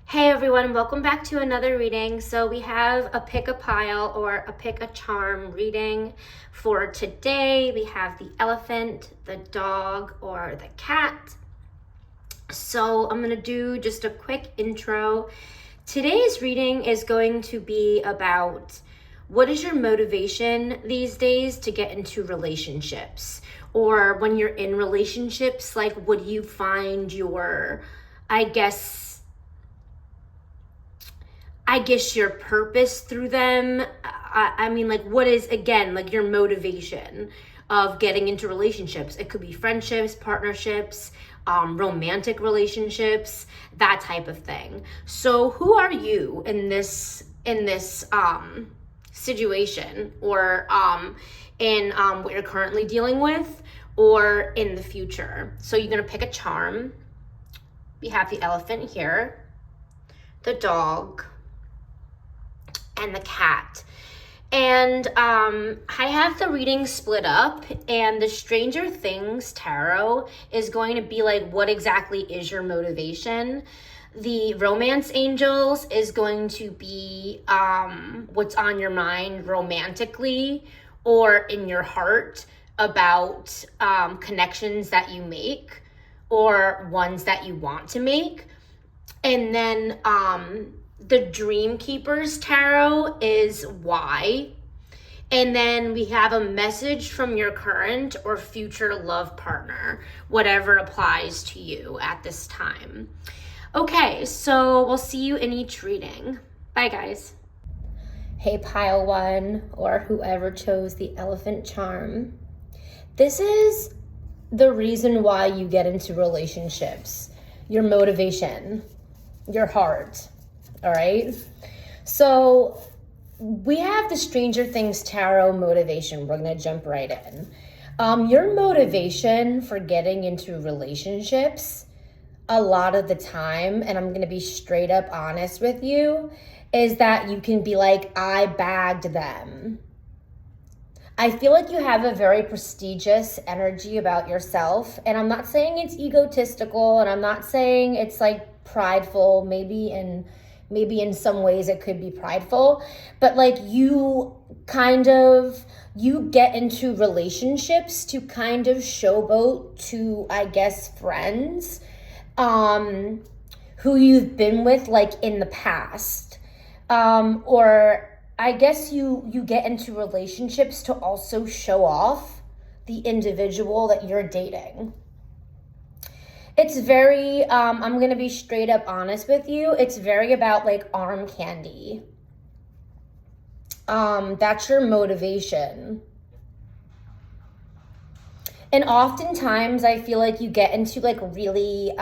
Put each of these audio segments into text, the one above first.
Hey everyone, welcome back to another reading. So we have a pick a pile or a pick a charm reading for today. We have the elephant, the dog, or the cat. So I'm gonna do just a quick intro. Today's reading is going to be about what is your motivation these days to get into relationships? Or when you're in relationships, like what do you find your, I guess, your purpose through them. I mean, like, what is, again, like your motivation of getting into relationships? It could be friendships, partnerships, romantic relationships, that type of thing. So who are you in this situation, or in what you're currently dealing with, or in the future? So you're going to pick a charm. We have the elephant here, the dog, and the cat. And I have the reading split up, and the Stranger Things tarot is going to be like, what exactly is your motivation? The romance angels is going to be what's on your mind romantically or in your heart about connections that you make or ones that you want to make. And then the Dream Keeper's tarot is why. And then we have a message from your current or future love partner, whatever applies to you at this time. Okay, so we'll see you in each reading. Bye, guys. Hey, pile one, or whoever chose the elephant charm. This is the reason why you get into relationships, your motivation, your heart. All right. So we have the Stranger Things tarot motivation. We're going to jump right in. Your motivation for getting into relationships a lot of the time, and I'm going to be straight up honest with you, is that you can be like, I bagged them. I feel like you have a very prestigious energy about yourself, and I'm not saying it's egotistical, and I'm not saying it's like prideful. Maybe in some ways it could be prideful, but like you get into relationships to kind of showboat to, I guess, friends who you've been with like in the past, or I guess you get into relationships to also show off the individual that you're dating. It's very, I'm going to be straight up honest with you. It's very about like arm candy. That's your motivation. And oftentimes I feel like you get into like really,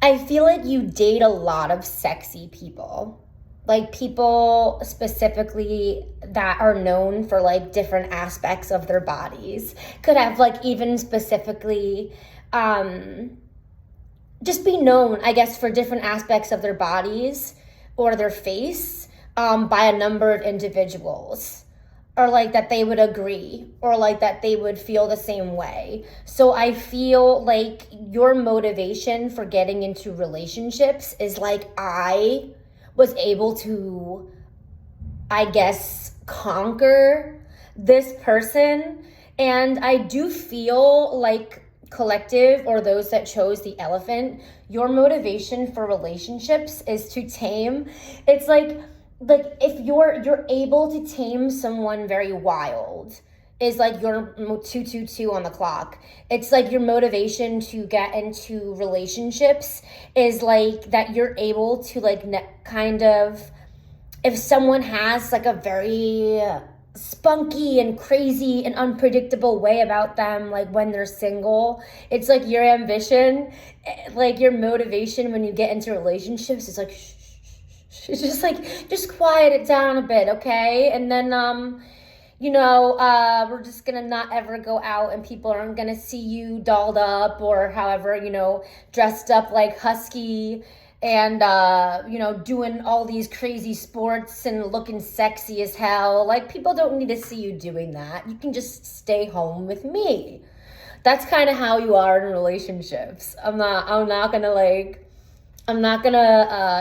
I feel like you date a lot of sexy people. Like people specifically that are known for like different aspects of their bodies. Could have like even specifically just be known, I guess, for different aspects of their bodies or their face by a number of individuals. Or like that they would agree, or like that they would feel the same way. So I feel like your motivation for getting into relationships is like, I was able to, I guess, conquer this person. And I do feel like collective, or those that chose the elephant, your motivation for relationships is to tame. It's like if you're able to tame someone very wild is like your 222 on the clock. It's like your motivation to get into relationships is like that you're able to like kind of, if someone has like a very spunky and crazy and unpredictable way about them, like when they're single, it's like your ambition, like your motivation when you get into relationships is like, it's just like, just quiet it down a bit, okay? And then, we're just gonna not ever go out, and people aren't gonna see you dolled up or however, dressed up like husky and, doing all these crazy sports and looking sexy as hell. Like, people don't need to see you doing that. You can just stay home with me. That's kind of how you are in relationships. I'm not gonna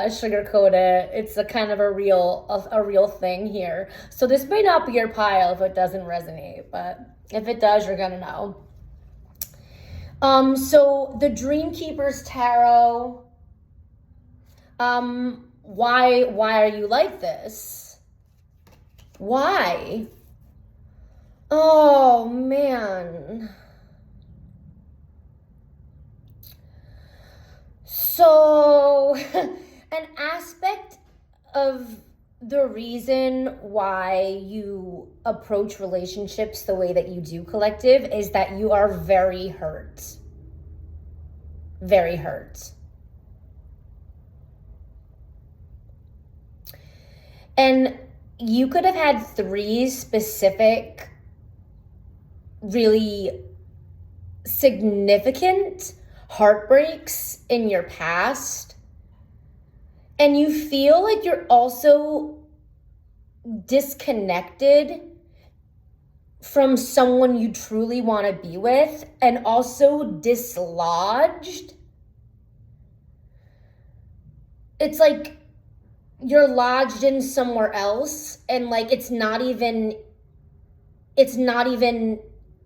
sugarcoat it. It's a kind of a real thing here. So this may not be your pile if it doesn't resonate, but if it does, you're gonna know. So the Dream Keeper's Tarot. Why are you like this? Why? Oh man. So, an aspect of the reason why you approach relationships the way that you do, collective, is that you are very hurt. Very hurt. And you could have had 3 specific, really significant heartbreaks in your past, and you feel like you're also disconnected from someone you truly want to be with, and also dislodged. It's like you're lodged in somewhere else, and like it's not even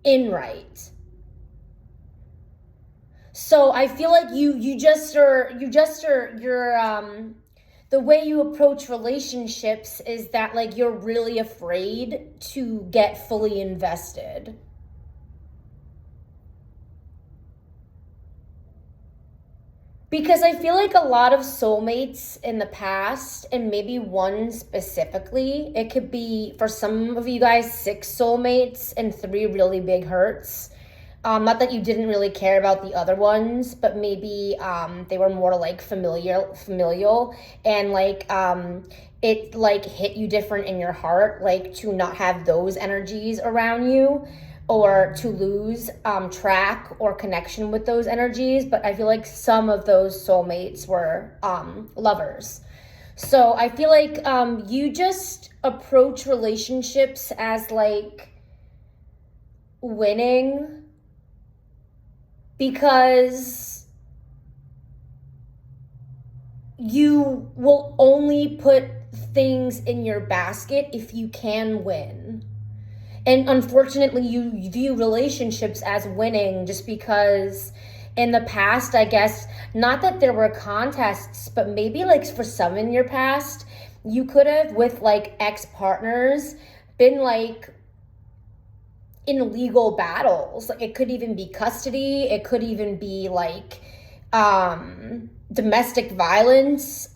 in right. So I feel like you're the way you approach relationships is that like you're really afraid to get fully invested. Because I feel like a lot of soulmates in the past, and maybe one specifically, it could be for some of you guys 6 soulmates and 3 really big hurts. Not that you didn't really care about the other ones, but maybe they were more like familial, and like it like hit you different in your heart, like to not have those energies around you, or to lose track or connection with those energies. But I feel like some of those soulmates were lovers. So I feel like you just approach relationships as like winning, because you will only put things in your basket if you can win. And unfortunately, you view relationships as winning just because in the past, I guess, not that there were contests, but maybe like for some in your past, you could have, with like ex-partners, been like in legal battles. Like it could even be custody, it could even be like domestic violence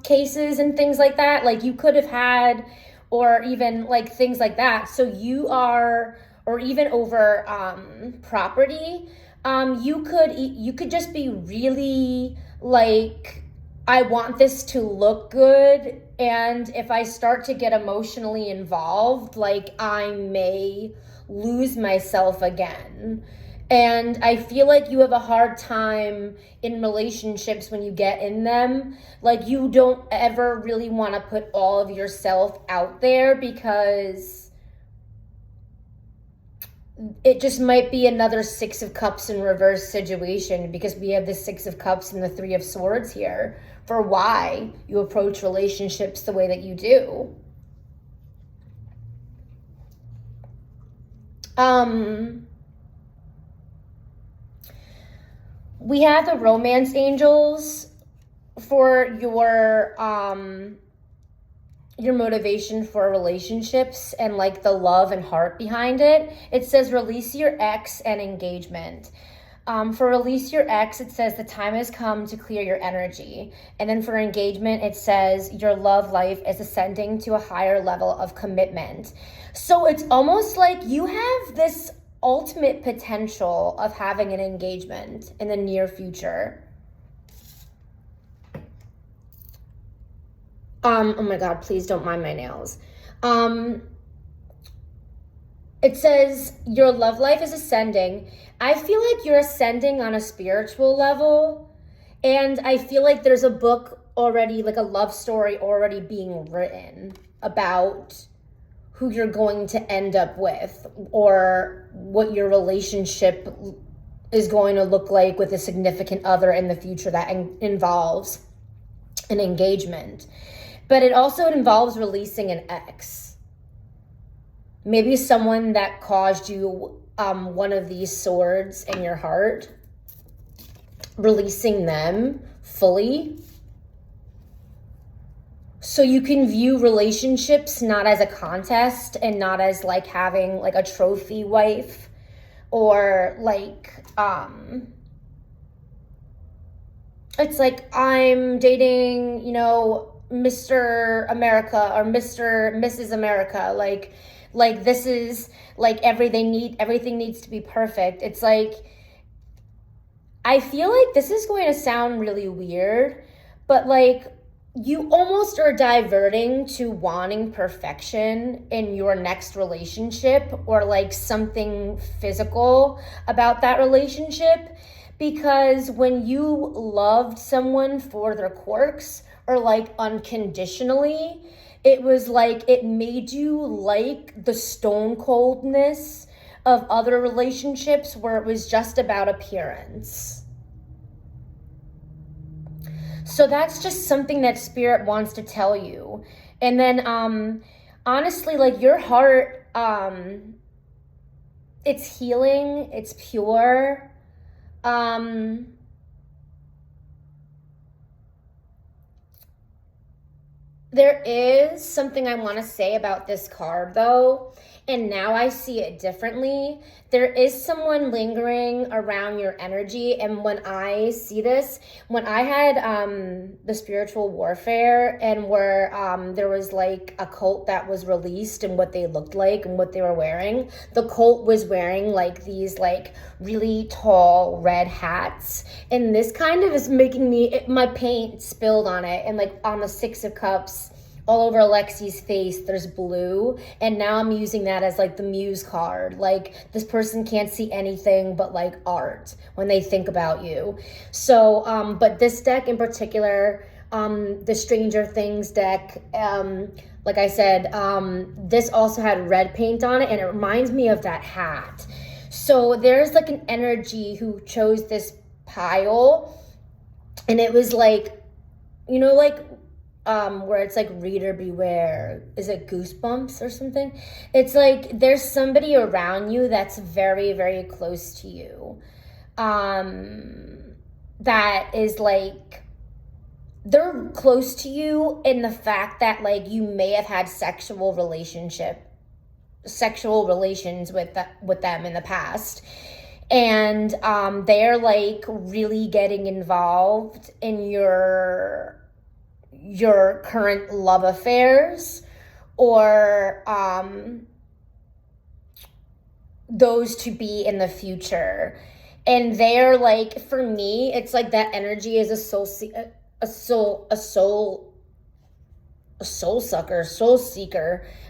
cases and things like that. Like you could have had, or even like things like that. So you are, or even over property, you could just be really like, I want this to look good, and if I start to get emotionally involved, like I may lose myself again. And I feel like you have a hard time in relationships when you get in them. Like you don't ever really want to put all of yourself out there, because it just might be another 6 of Cups in reverse situation, because we have the 6 of Cups and the 3 of Swords here for why you approach relationships the way that you do. We have the romance angels for your motivation for relationships and like the love and heart behind it. It says release your ex and engagement. For release your ex, it says the time has come to clear your energy. And then for engagement, it says your love life is ascending to a higher level of commitment. So it's almost like you have this ultimate potential of having an engagement in the near future. Oh my God, please don't mind my nails. It says your love life is ascending. I feel like you're ascending on a spiritual level. And I feel like there's a book already, like a love story already being written about who you're going to end up with, or what your relationship is going to look like with a significant other in the future that involves an engagement. But it also involves releasing an ex. Maybe someone that caused you one of these swords in your heart, releasing them fully. So you can view relationships not as a contest and not as like having like a trophy wife or like, it's like I'm dating, you know, Mr. America or Mrs. America. Like this is like everything needs to be perfect. It's like, I feel like this is going to sound really weird, but like you almost are diverting to wanting perfection in your next relationship or like something physical about that relationship. Because when you loved someone for their quirks or like unconditionally, it was like it made you like the stone coldness of other relationships where it was just about appearance. So that's just something that spirit wants to tell you. And then honestly, like your heart, it's healing, it's pure. There is something I want to say about this card though, and now I see it differently. There is someone lingering around your energy, and when I see this, when I had the spiritual warfare and where there was like a cult that was released and what they looked like and what they were wearing, the cult was wearing like these like really tall red hats, and this kind of is making me, my paint spilled on it, and like on the Six of Cups all over Alexi's face there's blue, and now I'm using that as like the muse card. Like this person can't see anything but like art when they think about you. So but this deck in particular, the Stranger Things deck, like I said, this also had red paint on it, and it reminds me of that hat. So there's like an energy who chose this pile, and it was like, you know, like where it's like reader beware. Is it Goosebumps or something? It's like there's somebody around you that's very, very close to you. That is like, they're close to you in the fact that like you may have had sexual relations with them in the past. And they're like really getting involved in your current love affairs, or those to be in the future. And they're like, for me, it's like that energy is a soul seeker.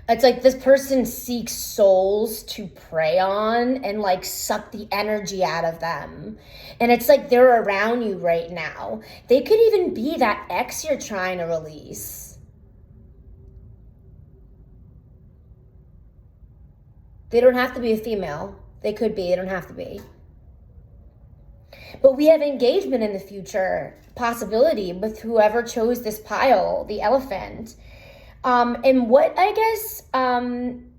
It's like this person seeks souls to prey on and like suck the energy out of them. And it's like they're around you right now. They could even be that ex you're trying to release. They don't have to be a female. They could be, they don't have to be. But we have engagement in the future, possibility with whoever chose this pile, the elephant. And what I guess,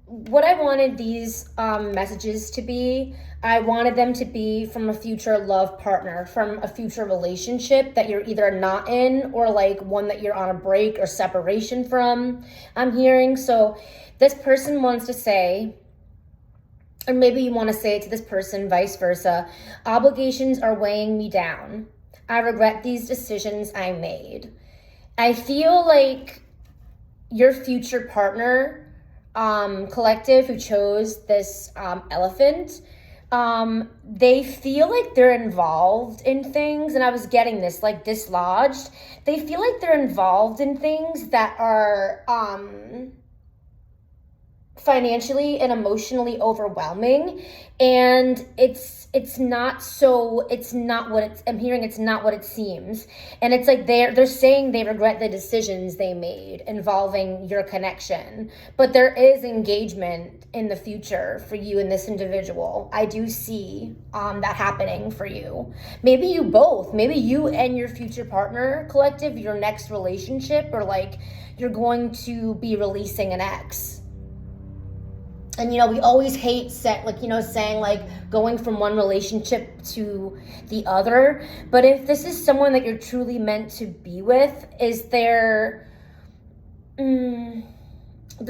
what I wanted these messages to be, I wanted them to be from a future love partner, from a future relationship that you're either not in or like one that you're on a break or separation from, I'm hearing. So this person wants to say, or maybe you want to say it to this person, vice versa, obligations are weighing me down. I regret these decisions I made. I feel like your future partner, collective who chose this elephant, they feel like they're involved in things, and I was getting this, like dislodged. They feel like they're involved in things that are financially and emotionally overwhelming, and it's it's not what I'm hearing it's not what it seems. And it's like they're saying they regret the decisions they made involving your connection. But there is engagement in the future for you and this individual. I do see that happening for you. Maybe you both, maybe you and your future partner collective, your next relationship, or like you're going to be releasing an ex. And, we always hate saying like going from one relationship to the other. But if this is someone that you're truly meant to be with, there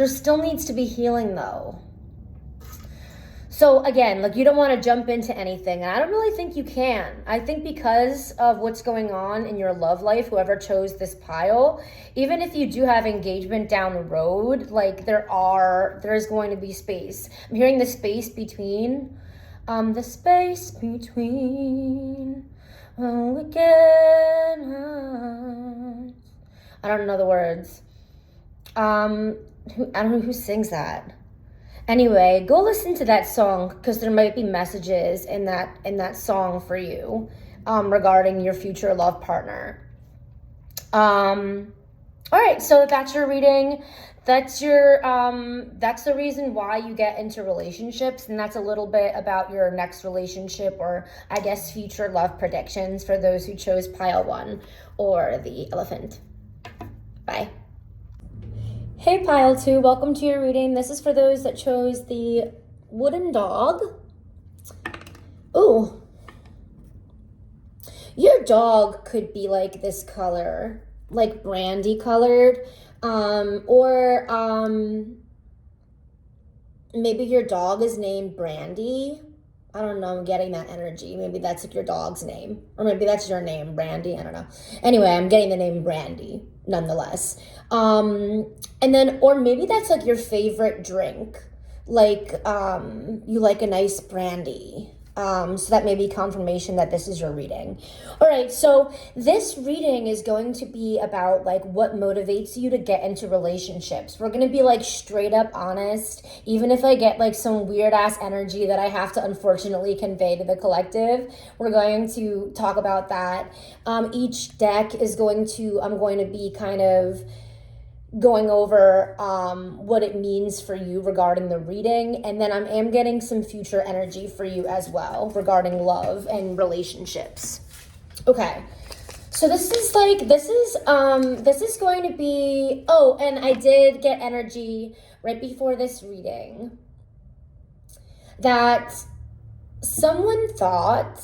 still needs to be healing though. So again, like you don't want to jump into anything. And I don't really think you can. I think because of what's going on in your love life, whoever chose this pile, even if you do have engagement down the road, like there's going to be space. I'm hearing the space between, oh, again. I don't know the words. I don't know who sings that. Anyway, go listen to that song because there might be messages in that song for you regarding your future love partner. All right, so that's your reading. That's the reason why you get into relationships, and that's a little bit about your next relationship, or I guess future love predictions for those who chose pile 1 or the elephant. Bye. Hey pile 2, welcome to your reading. This is for those that chose the wooden dog. Ooh. Your dog could be like this color, like brandy colored, or maybe your dog is named Brandy. I don't know, I'm getting that energy. Maybe that's like your dog's name, or maybe that's your name, Brandy. I don't know. Anyway, I'm getting the name Brandy nonetheless. And then, or maybe that's like your favorite drink, like you like a nice brandy. So that may be confirmation that this is your reading. All right, so this reading is going to be about like what motivates you to get into relationships. We're going to be like straight up honest, even if I get like some weird ass energy that I have to unfortunately convey to the collective. We're going to talk about that. Each deck is I'm going to be kind of going over what it means for you regarding the reading, and then I am getting some future energy for you as well regarding love and relationships. Okay, so this is going to be, oh, and I did get energy right before this reading that someone thought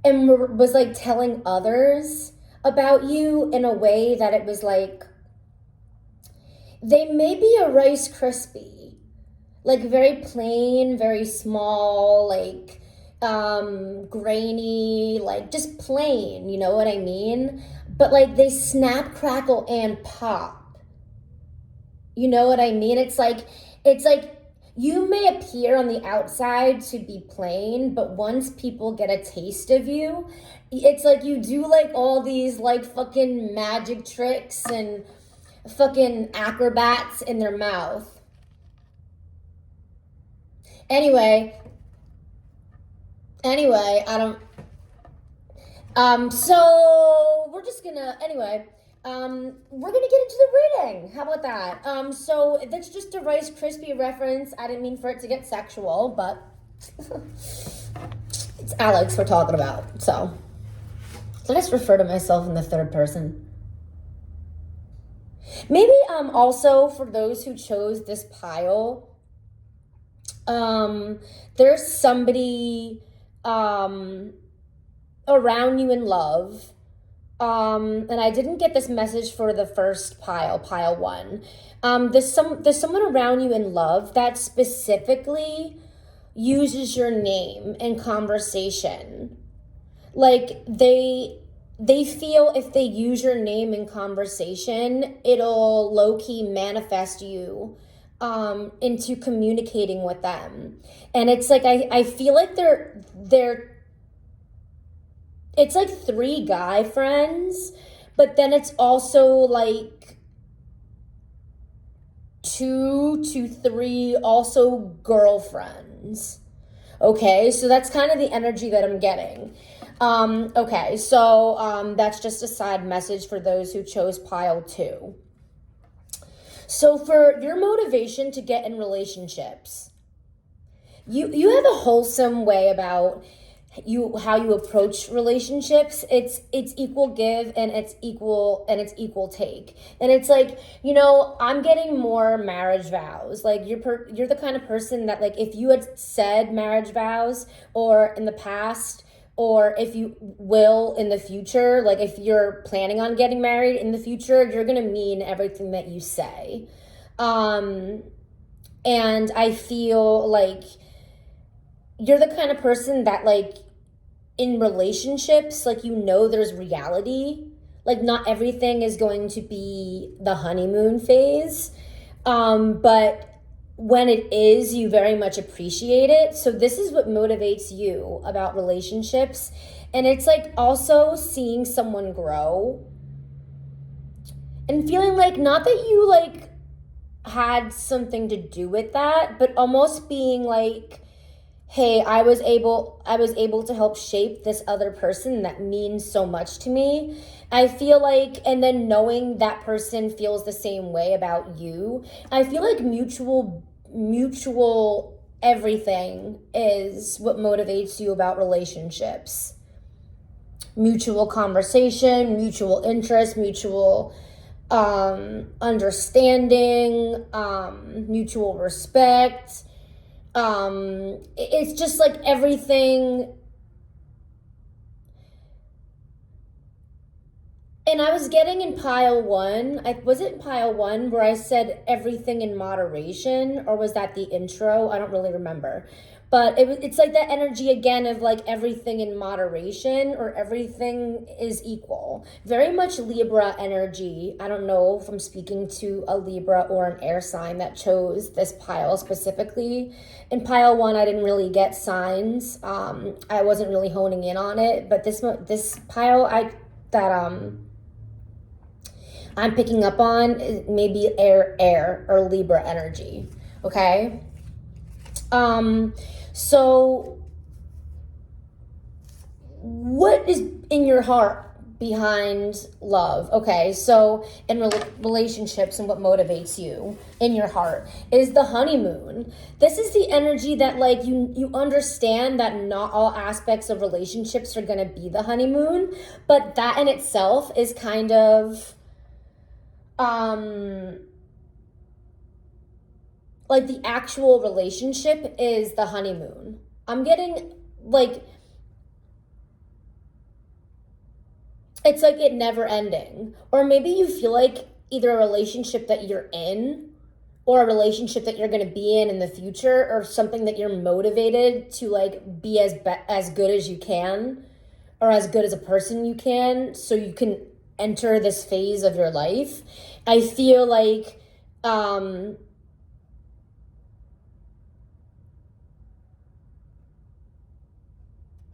and was like telling others about you in a way that it was like, they may be a Rice Krispie, like very plain, very small, like grainy, like just plain, you know what I mean? But like they snap, crackle, and pop. You know what I mean? It's like you may appear on the outside to be plain, but once people get a taste of you, it's like you do like all these like fucking magic tricks and fucking acrobats in their mouth. Anyway, I don't, so we're just gonna, we're gonna get into the reading. How about that? So that's just a Rice Krispie reference. I didn't mean for it to get sexual, but it's Alex we're talking about. So I just refer to myself in the third person. Maybe also for those who chose this pile, there's somebody around you in love. And I didn't get this message for the first pile 1. There's someone around you in love that specifically uses your name in conversation. Like they feel if they use your name in conversation, it'll low-key manifest you into communicating with them. And it's like I feel like they're it's like 3 guy friends, but then it's also like 2 to 3 also girlfriends. Okay, so that's kind of the energy that I'm getting. Okay, so that's just a side message for those who chose pile 2. So for your motivation to get in relationships, you have a wholesome way about how you approach relationships. It's equal give and it's equal take, and it's like, I'm getting more marriage vows. Like you're the kind of person that, like, if you had said marriage vows or in the past, or if you will in the future, like if you're planning on getting married in the future, you're gonna mean everything that you say. And I feel like you're the kind of person that, like, in relationships, like, there's reality. Like, not everything is going to be the honeymoon phase. But when it is, you very much appreciate it. So this is what motivates you about relationships. And it's like also seeing someone grow and feeling like, not that you like had something to do with that, but almost being like, hey, I was able to help shape this other person that means so much to me. I feel like, and then knowing that person feels the same way about you, I feel like mutual everything is what motivates you about relationships. Mutual conversation, mutual interest, mutual understanding, mutual respect. It's just like everything. And I was getting in pile 1. Was it pile 1 where I said everything in moderation, or was that the intro? I don't really remember. But it's like that energy again of like everything in moderation, or everything is equal. Very much Libra energy. I don't know if I'm speaking to a Libra or an air sign that chose this pile specifically. In pile 1, I didn't really get signs. I wasn't really honing in on it. But this pile I'm picking up on maybe air or Libra energy. Okay. So what is in your heart behind love? Okay, so in relationships, and what motivates you in your heart is the honeymoon. This is the energy that, like, you understand that not all aspects of relationships are going to be the honeymoon, but that in itself is kind of like the actual relationship is the honeymoon. I'm getting like, it's like it never ending. Or maybe you feel like either a relationship that you're in, or a relationship that you're going to be in the future, or something that you're motivated to like be as good as you can, or as good as a person you can, so you can enter this phase of your life. I feel like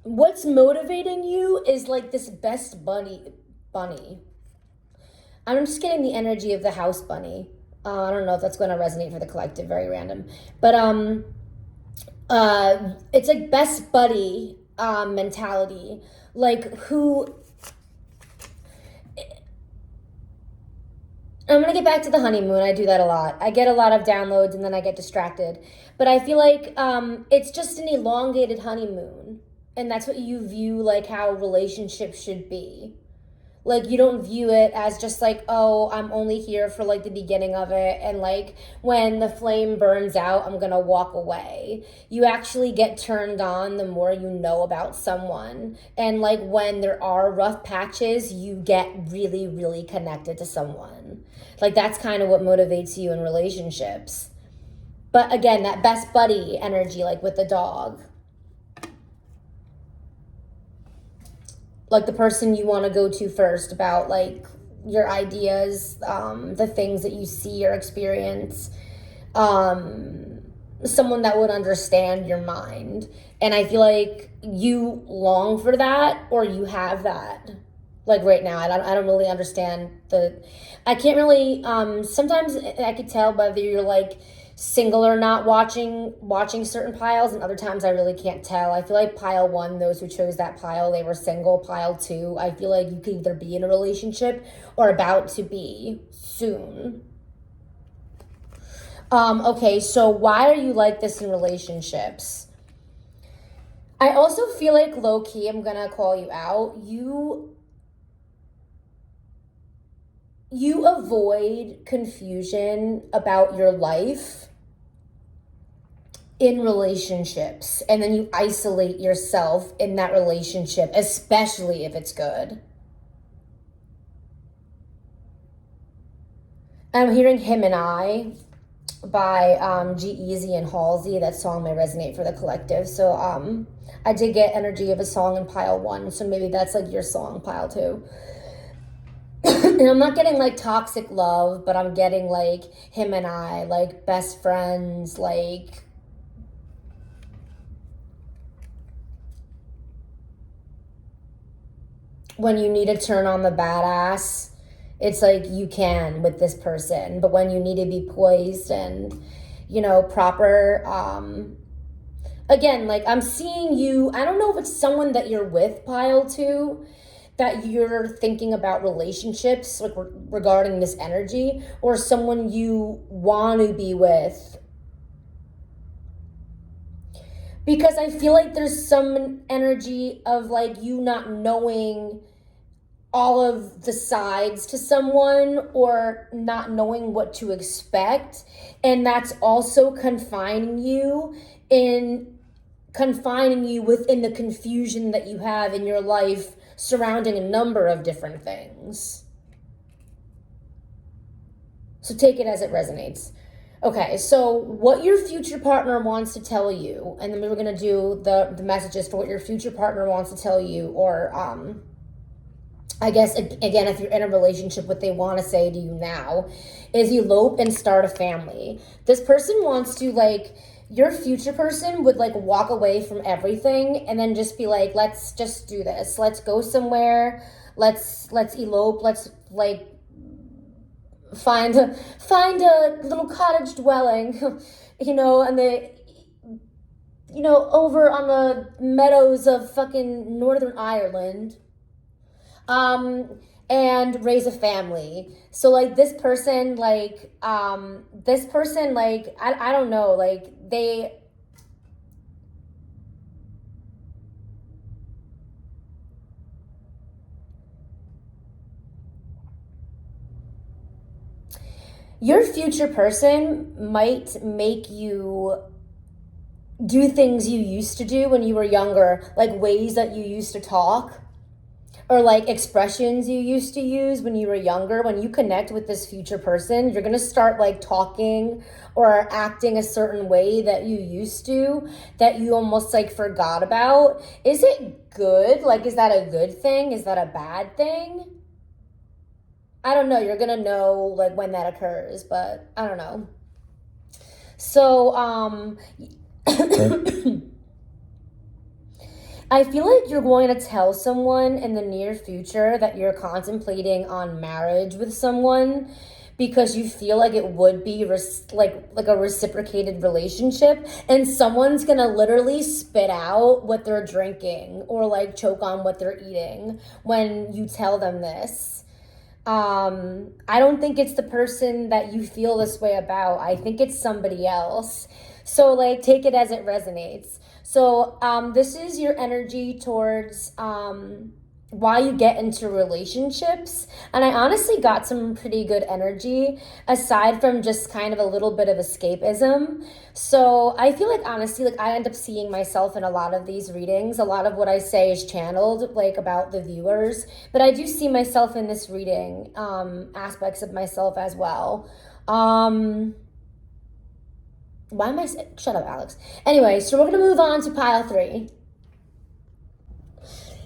what's motivating you is like this best bunny. I'm just getting the energy of the house bunny. I don't know if that's going to resonate for the collective, very random. But it's like best buddy mentality. Like, who... I'm going to get back to the honeymoon. I do that a lot. I get a lot of downloads and then I get distracted. But I feel like it's just an elongated honeymoon. And that's what you view, like, how relationships should be. Like, you don't view it as just like, oh, I'm only here for like the beginning of it, and like when the flame burns out, I'm gonna walk away. You actually get turned on the more you know about someone. And like when there are rough patches, you get really, really connected to someone. Like, that's kind of what motivates you in relationships. But again, that best buddy energy, like with the dog. Like the person you want to go to first about like your ideas, the things that you see or experience, someone that would understand your mind. And I feel like you long for that, or you have that. Like right now, I don't really understand I can't really, sometimes I could tell whether you're like single or not watching certain piles, and other times I really can't tell. I feel like pile 1, those who chose that pile, they were single. Pile 2, I feel like you could either be in a relationship or about to be soon. Okay, so why are you like this in relationships? I also feel like low-key, I'm gonna call you out. You avoid confusion about your life in relationships, and then you isolate yourself in that relationship, especially if it's good. I'm hearing Him and I by Eazy and Halsey. That song may resonate for the collective. So I did get energy of a song in pile 1, so maybe that's like your song, pile 2. And I'm not getting like toxic love, but I'm getting like Him and I, like best friends, like when you need to turn on the badass, it's like you can with this person. But when you need to be poised and, proper, again, like I'm seeing you, I don't know if it's someone that you're with, pile 2, that you're thinking about relationships, like regarding this energy, or someone you want to be with. Because I feel like there's some energy of like you not knowing all of the sides to someone, or not knowing what to expect. And that's also confining you within the confusion that you have in your life surrounding a number of different things. So take it as it resonates. Okay, so what your future partner wants to tell you, and then we were going to do the messages for what your future partner wants to tell you, or I guess, again, if you're in a relationship, what they want to say to you now is elope and start a family. This person wants to, like, your future person would, like, walk away from everything and then just be like, let's just do this. Let's go somewhere. Let's elope. Let's, like, find a little cottage dwelling, and over on the meadows of fucking Northern Ireland. And raise a family. So like this person, I don't know, like your future person might make you do things you used to do when you were younger, like ways that you used to talk, or like expressions you used to use when you were younger. When you connect with this future person, you're going to start like talking or acting a certain way that you used to, that you almost like forgot about. Is it good? Like, is that a good thing? Is that a bad thing? I don't know. You're going to know like when that occurs, but I don't know. So, I feel like you're going to tell someone in the near future that you're contemplating on marriage with someone, because you feel like it would be like a reciprocated relationship, and someone's going to literally spit out what they're drinking or like choke on what they're eating when you tell them this. I don't think it's the person that you feel this way about. I think it's somebody else. So like take it as it resonates. So this is your energy towards why you get into relationships. And I honestly got some pretty good energy aside from just kind of a little bit of escapism. So I feel like honestly, like I end up seeing myself in a lot of these readings. A lot of what I say is channeled like about the viewers, but I do see myself in this reading, aspects of myself as well. Why am I... Shut up, Alex. Anyway, so we're going to move on to pile 3.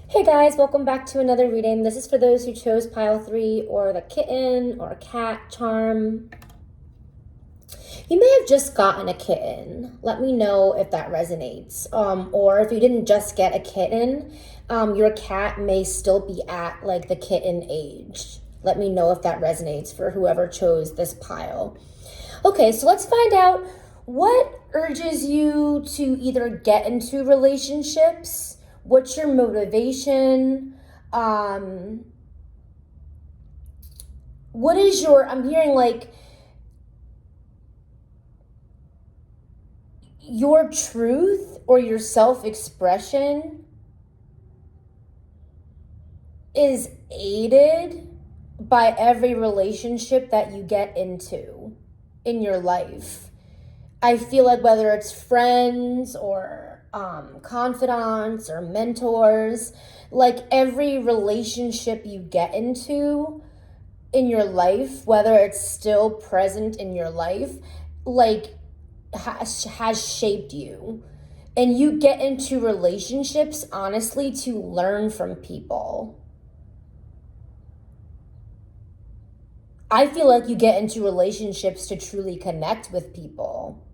Hey guys, welcome back to another reading. This is for those who chose pile 3 or the kitten or cat charm. You may have just gotten a kitten. Let me know if that resonates. Or if you didn't just get a kitten, your cat may still be at like the kitten age. Let me know if that resonates for whoever chose this pile. Okay, so let's find out What urges you to either get into relationships? What's your motivation? What is your, I'm hearing like your truth or your self-expression is aided by every relationship that you get into in your life. I feel like whether it's friends or confidants or mentors, like every relationship you get into in your life, whether it's still present in your life, like has shaped you. And you get into relationships, honestly, to learn from people. I feel like you get into relationships to truly connect with people.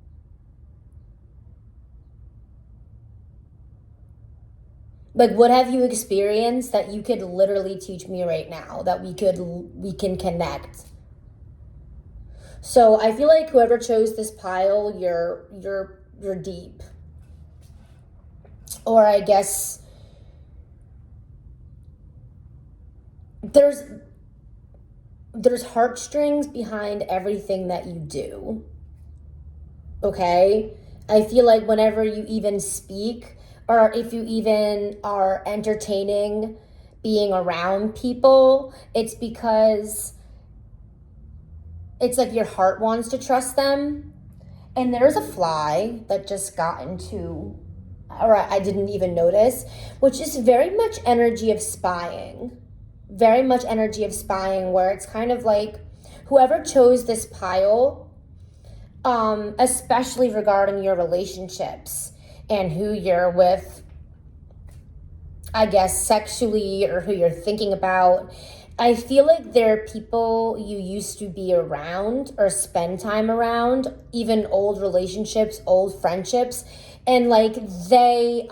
Like, what have you experienced that you could literally teach me right now that we can connect? So I feel like whoever chose this pile, you're deep. Or I guess there's heartstrings behind everything that you do. Okay? I feel like whenever you even speak, or if you even are entertaining being around people, it's because it's like your heart wants to trust them. And there's a fly that just got into, or I didn't even notice, which is very much energy of spying. Very much energy of spying, where it's kind of like whoever chose this pile, especially regarding your relationships and who you're with, I guess, sexually, or who you're thinking about. I feel like there are people you used to be around or spend time around, even old relationships, old friendships, and like they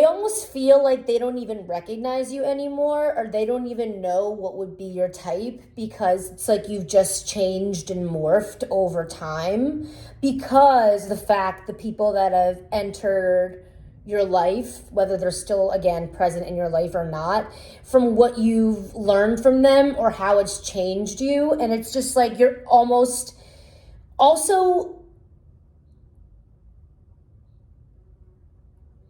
almost feel like they don't even recognize you anymore, or they don't even know what would be your type, because it's like you've just changed and morphed over time, because the people that have entered your life, whether they're still again present in your life or not, from what you've learned from them or how it's changed you. And it's just like you're almost also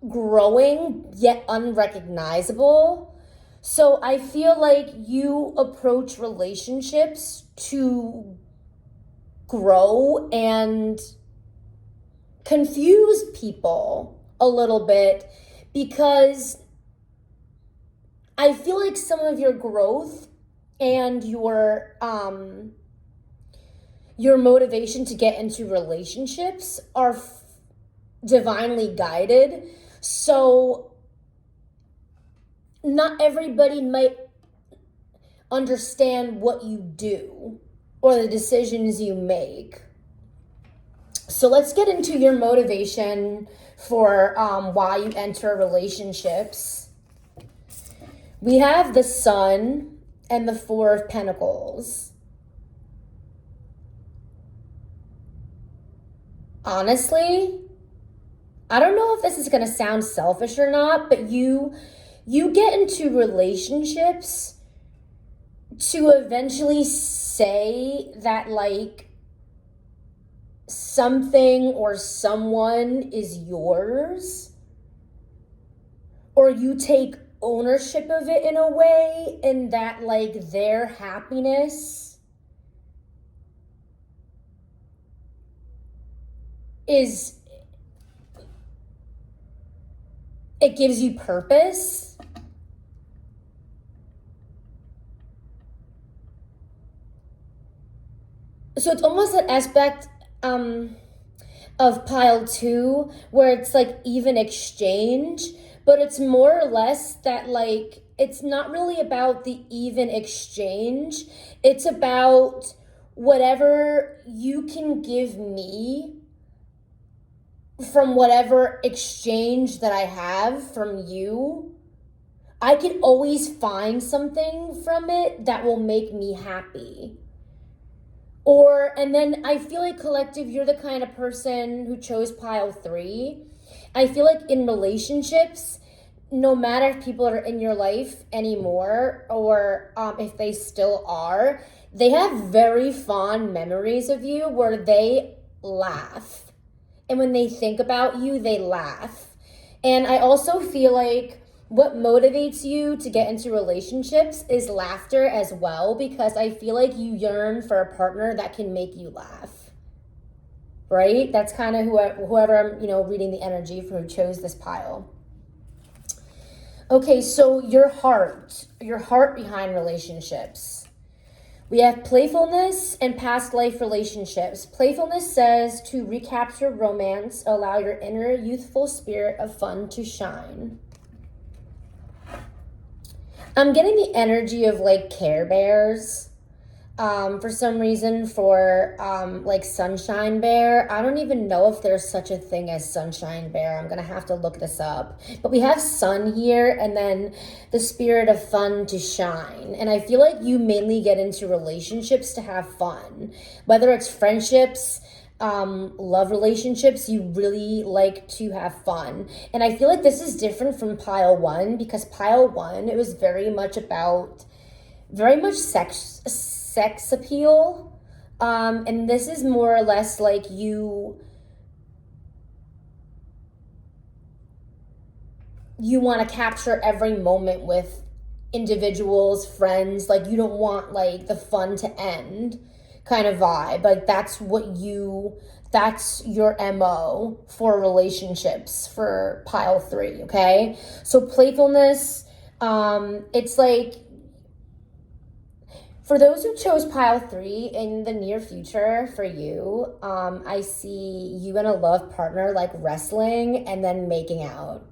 growing yet unrecognizable. So I feel like you approach relationships to grow and confuse people a little bit, because I feel like some of your growth and your motivation to get into relationships are divinely guided. So not everybody might understand what you do or the decisions you make. So let's get into your motivation for why you enter relationships. We have the Sun and the Four of Pentacles. Honestly, I don't know if this is going to sound selfish or not, but you get into relationships to eventually say that like something or someone is yours, or you take ownership of it in a way, and that like their happiness is, it gives you purpose. So it's almost an aspect of pile 2 where it's like even exchange, but it's more or less that like it's not really about the even exchange. It's about whatever you can give me from whatever exchange that I have from you. I can always find something from it that will make me happy. And then I feel like collective, you're the kind of person who chose pile 3. I feel like in relationships, no matter if people are in your life anymore or if they still are, they have very fond memories of you where they laugh. And when they think about you, they laugh. And I also feel like what motivates you to get into relationships is laughter as well, because I feel like you yearn for a partner that can make you laugh. Right? That's kind of whoever I'm, reading the energy for who chose this pile. Okay, so your heart behind relationships. We have playfulness and past life relationships. Playfulness says to recapture romance, allow your inner youthful spirit of fun to shine. I'm getting the energy of like Care Bears. For some reason for like Sunshine Bear. I don't even know if there's such a thing as Sunshine Bear. I'm going to have to look this up. But we have sun here and then the spirit of fun to shine. And I feel like you mainly get into relationships to have fun. Whether it's friendships, love relationships, you really like to have fun. And I feel like this is different from pile 1 because pile 1, it was very much sex appeal, and this is more or less like you want to capture every moment with individuals, friends, like you don't want like the fun to end kind of vibe. Like that's your MO for relationships for pile 3, okay? So playfulness, it's like for those who chose pile 3 in the near future for you, I see you and a love partner like wrestling and then making out.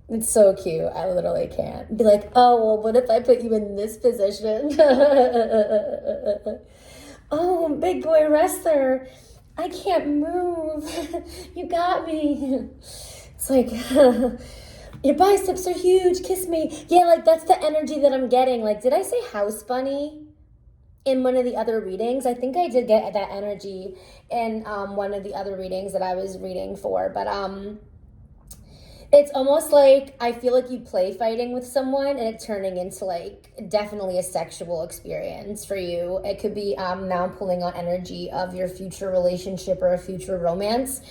It's so cute. I literally can't. Be like, oh, well, what if I put you in this position? Oh, big boy wrestler. I can't move. You got me. It's like... Your biceps are huge, kiss me. Yeah, like that's the energy that I'm getting. Like, did I say house bunny in one of the other readings? I think I did get that energy in one of the other readings that I was reading for. But it's almost like I feel like you play fighting with someone and it turning into like definitely a sexual experience for you. It could be now pulling on energy of your future relationship or a future romance.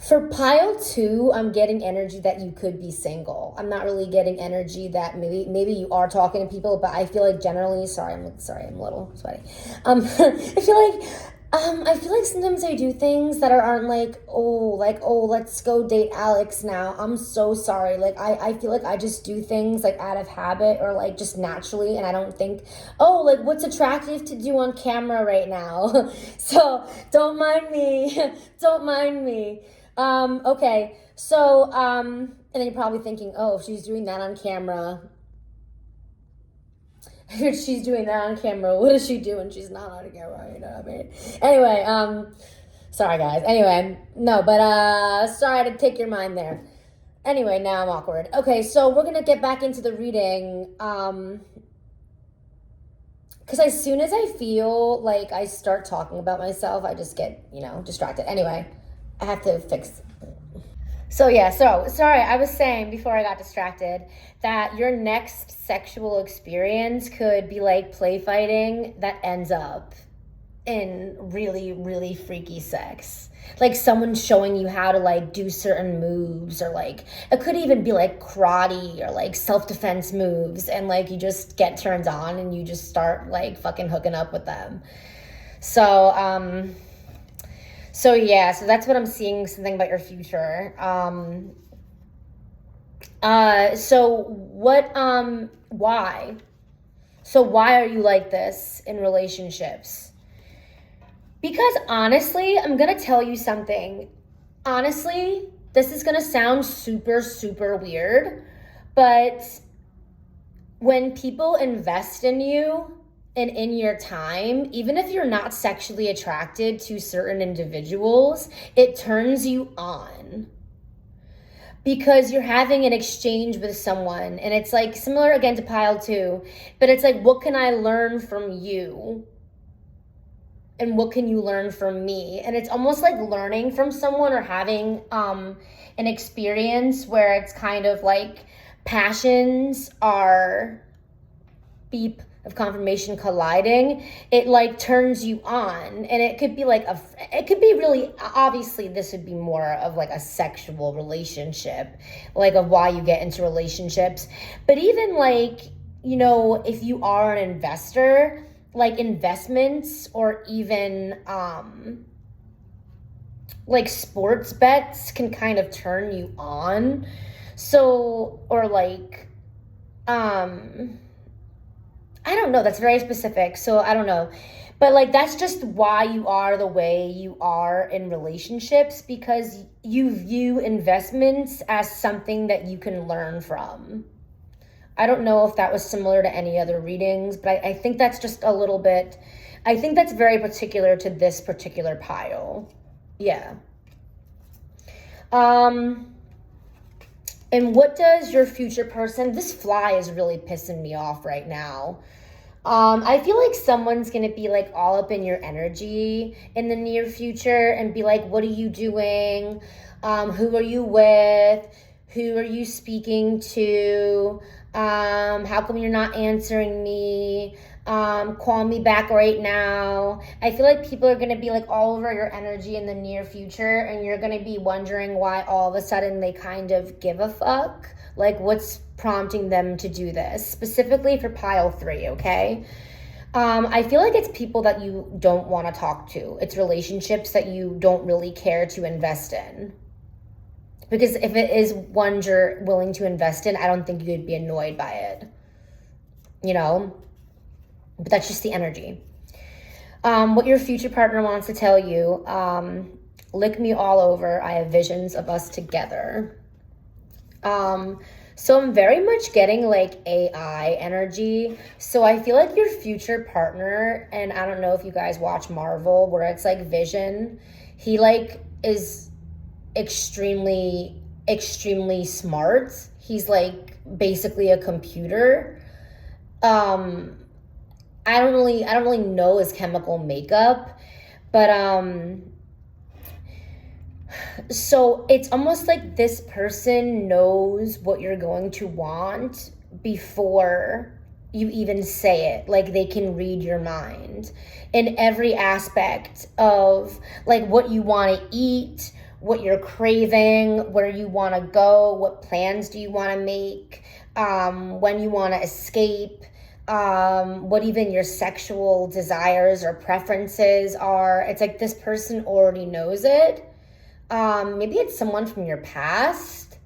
For pile 2, I'm getting energy that you could be single. I'm not really getting energy that maybe you are talking to people, but I feel like generally, I'm a little sweaty. I feel like sometimes I do things that aren't like, let's go date Alex now. I'm so sorry. Like, I feel like I just do things like out of habit or like just naturally. And I don't think, like what's attractive to do on camera right now? So don't mind me. Don't mind me. Okay. So, and then you're probably thinking, oh, if she's doing that on camera, if she's doing that on camera, what does she do when she's not on camera? You know what I mean? Anyway, sorry guys. Anyway, no, but, sorry to take your mind there. Anyway, now I'm awkward. Okay, so we're gonna get back into the reading, because as soon as I feel like I start talking about myself, I just get, distracted. Anyway, I have to fix. So sorry, I was saying before I got distracted that your next sexual experience could be like play fighting that ends up in really, really freaky sex. Like someone showing you how to like do certain moves, or like it could even be like karate or like self-defense moves, and like you just get turned on and you just start like fucking hooking up with them. So that's what I'm seeing, something about your future. Why? So why are you like this in relationships? Because honestly, I'm going to tell you something. Honestly, this is going to sound super, super weird, but when people invest in you, and in your time, even if you're not sexually attracted to certain individuals, it turns you on. because you're having an exchange with someone, and it's like similar again to pile 2, but it's like, what can I learn from you? And what can you learn from me? And it's almost like learning from someone or having an experience where it's kind of like passions are beep of confirmation colliding. It like turns you on, and it could be like it could be really, obviously this would be more of like a sexual relationship, like of why you get into relationships. But even like, you know, if you are an investor, like investments or even like sports bets can kind of turn you on. So, or like I don't know, that's very specific, so I don't know. But like that's just why you are the way you are in relationships, because you view investments as something that you can learn from. I don't know if that was similar to any other readings, but I think that's just a little bit, I think that's very particular to this particular pile. Yeah. And what does your future person, this fly is really pissing me off right now. I feel like someone's gonna be like all up in your energy in the near future and be like, what are you doing? Who are you with? Who are you speaking to? How come you're not answering me? Call me back right now. I feel like people are going to be like all over your energy in the near future, and you're going to be wondering why all of a sudden they kind of give a fuck. Like, what's prompting them to do this? Specifically for pile 3, okay? I feel like it's people that you don't want to talk to. It's relationships that you don't really care to invest in. Because if it is one you're willing to invest in, I don't think you'd be annoyed by it. You know? But that's just the energy. What your future partner wants to tell you, lick me all over. I have visions of us together. So I'm very much getting like AI energy. So I feel like your future partner, and I don't know if you guys watch Marvel, where it's like Vision, he like is extremely smart. He's like basically a computer. I don't really know his chemical makeup, but so it's almost like this person knows what you're going to want before you even say it. Like they can read your mind in every aspect of like what you want to eat, what you're craving, where you want to go, what plans do you want to make, when you want to escape, what even your sexual desires or preferences are. It's like this person already knows it. Maybe it's someone from your past.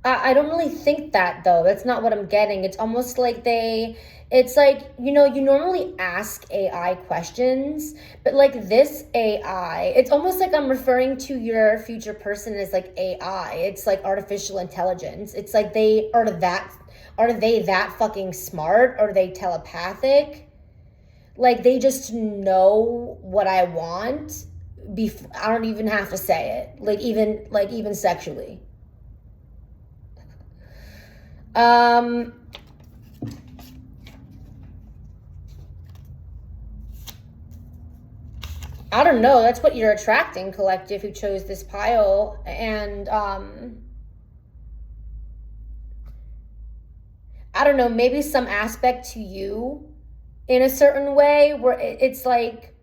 I don't really think that though. That's not what I'm getting. It's almost like it's like, you know, you normally ask AI questions, but like this AI, it's almost like I'm referring to your future person as like AI. It's like artificial intelligence. It's like are they that fucking smart? Are they telepathic? Like they just know what I want before I don't even have to say it. Like even sexually. I don't know. That's what you're attracting, collective, who chose this pile. And I don't know, maybe some aspect to you in a certain way where it's like,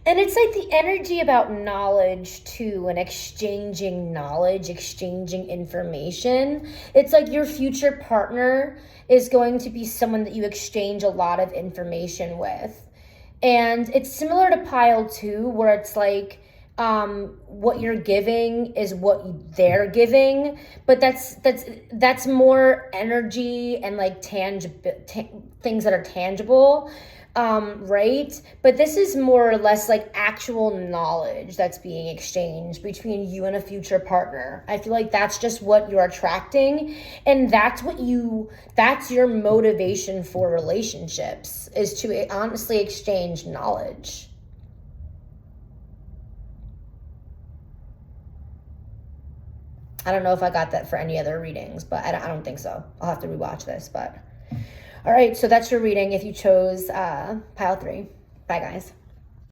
and it's like the energy about knowledge too, and exchanging knowledge, exchanging information. It's like your future partner is going to be someone that you exchange a lot of information with. And it's similar to pile 2, where it's like what you're giving is what they're giving, but that's more energy and like things that are tangible, right? But this is more or less like actual knowledge that's being exchanged between you and a future partner. I feel like that's just what you're attracting, and that's your motivation for relationships, is to honestly exchange knowledge. I don't know if I got that for any other readings, but I don't think so. I'll have to rewatch this, but. All right, so that's your reading if you chose pile 3. Bye, guys.